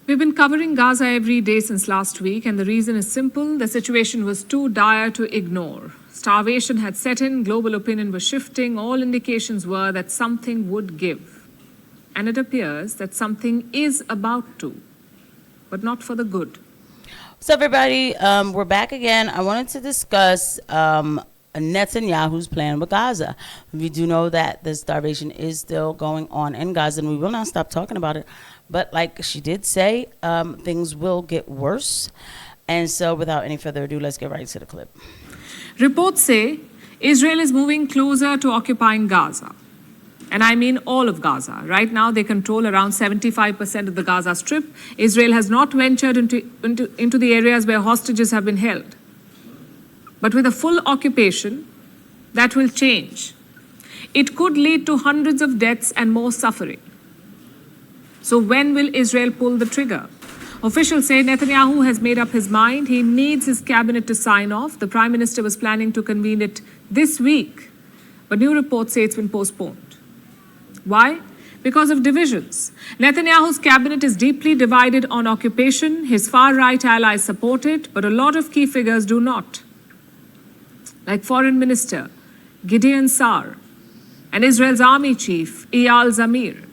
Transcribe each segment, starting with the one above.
We've been covering Gaza every day since last week, and the reason is simple. The situation was too dire to ignore. Starvation had set in, global opinion was shifting, all indications were that something would give. And it appears that something is about to, but not for the good. So everybody, we're back again. I wanted to discuss Netanyahu's plan with Gaza. We do know that the starvation is still going on in Gaza, and we will not stop talking about it. But like she did say, things will get worse. And so without any further ado, let's get right to the clip. Reports say Israel is moving closer to occupying Gaza. And I mean all of Gaza. Right now, they control around 75% of the Gaza Strip. Israel has not ventured into the areas where hostages have been held. But with a full occupation, that will change. It could lead to hundreds of deaths and more suffering. So when will Israel pull the trigger? Officials say Netanyahu has made up his mind. He needs his cabinet to sign off. The prime minister was planning to convene it this week, but new reports say it's been postponed. Why? Because of divisions. Netanyahu's cabinet is deeply divided on occupation. His far-right allies support it, but a lot of key figures do not. Like Foreign Minister Gideon Sa'ar and Israel's army chief Eyal Zamir.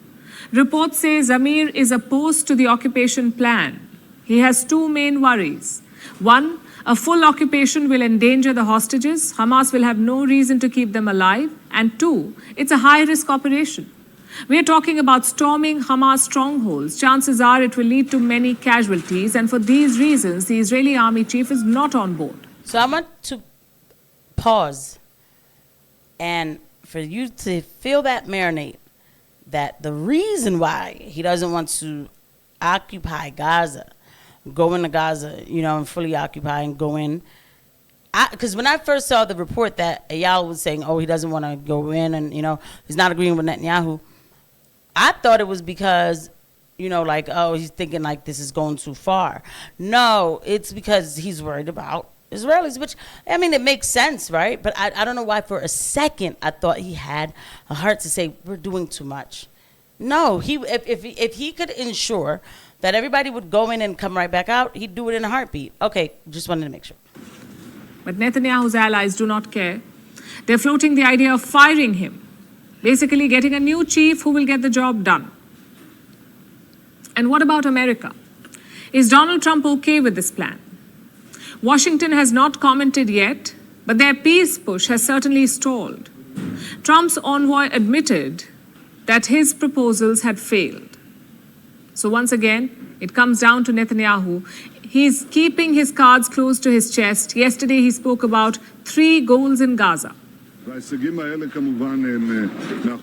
Reports say Zamir is opposed to the occupation plan. He has two main worries. One, a full occupation will endanger the hostages. Hamas will have no reason to keep them alive. And two, it's a high-risk operation. We are talking about storming Hamas strongholds. Chances are it will lead to many casualties. And for these reasons, the Israeli army chief is not on board. So I want to pause and for you to feel that marinate, that the reason why he doesn't want to occupy Gaza, go into Gaza, and fully occupy and go in. Because when I first saw the report that Eyal was saying, he doesn't want to go in and, he's not agreeing with Netanyahu, I thought it was because, he's thinking like this is going too far. No, it's because he's worried about Israelis, which, it makes sense, right? But I don't know why for a second I thought he had a heart to say, we're doing too much. No, if he could ensure that everybody would go in and come right back out, he'd do it in a heartbeat. Okay, just wanted to make sure. But Netanyahu's allies do not care. They're floating the idea of firing him, basically getting a new chief who will get the job done. And what about America? Is Donald Trump okay with this plan? Washington has not commented yet, but their peace push has certainly stalled. Trump's envoy admitted that his proposals had failed. So once again, it comes down to Netanyahu. He's keeping his cards close to his chest. Yesterday, he spoke about 3 goals in Gaza.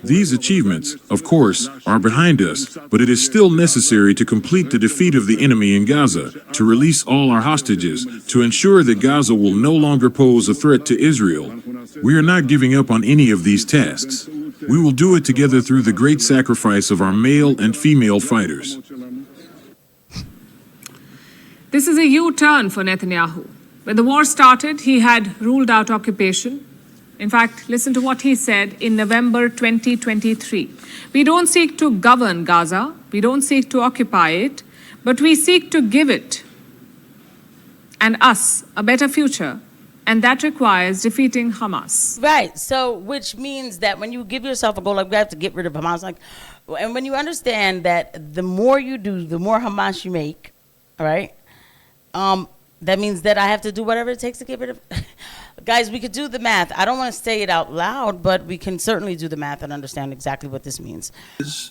These achievements, of course, are behind us, but it is still necessary to complete the defeat of the enemy in Gaza, to release all our hostages, to ensure that Gaza will no longer pose a threat to Israel. We are not giving up on any of these tasks. We will do it together through the great sacrifice of our male and female fighters. This is a U-turn for Netanyahu. When the war started, he had ruled out occupation. In fact, listen to what he said in November 2023. We don't seek to govern Gaza, we don't seek to occupy it, but we seek to give it and us a better future, and that requires defeating Hamas. Right, so which means that when you give yourself a goal, like we have to get rid of Hamas, and when you understand that the more you do, the more Hamas you make, all right, that means that I have to do whatever it takes to get rid of. Guys, we could do the math. I don't want to say it out loud, but we can certainly do the math and understand exactly what this means.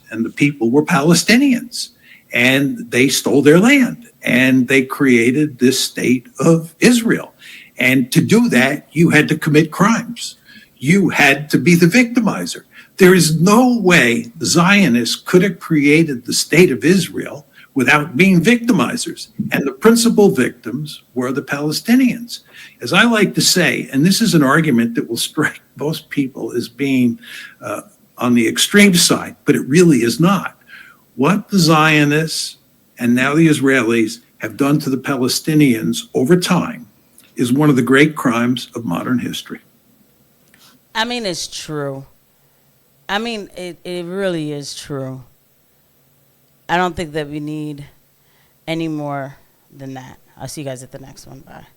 And the people were Palestinians, and they stole their land, and they created this state of Israel. And to do that, you had to commit crimes. You had to be the victimizer. There is no way Zionists could have created the state of Israel without being victimizers. And the principal victims were the Palestinians. As I like to say, and this is an argument that will strike most people as being on the extreme side, but it really is not. What the Zionists and now the Israelis have done to the Palestinians over time is one of the great crimes of modern history. It's true. It really is true. I don't think that we need any more than that. I'll see you guys at the next one. Bye.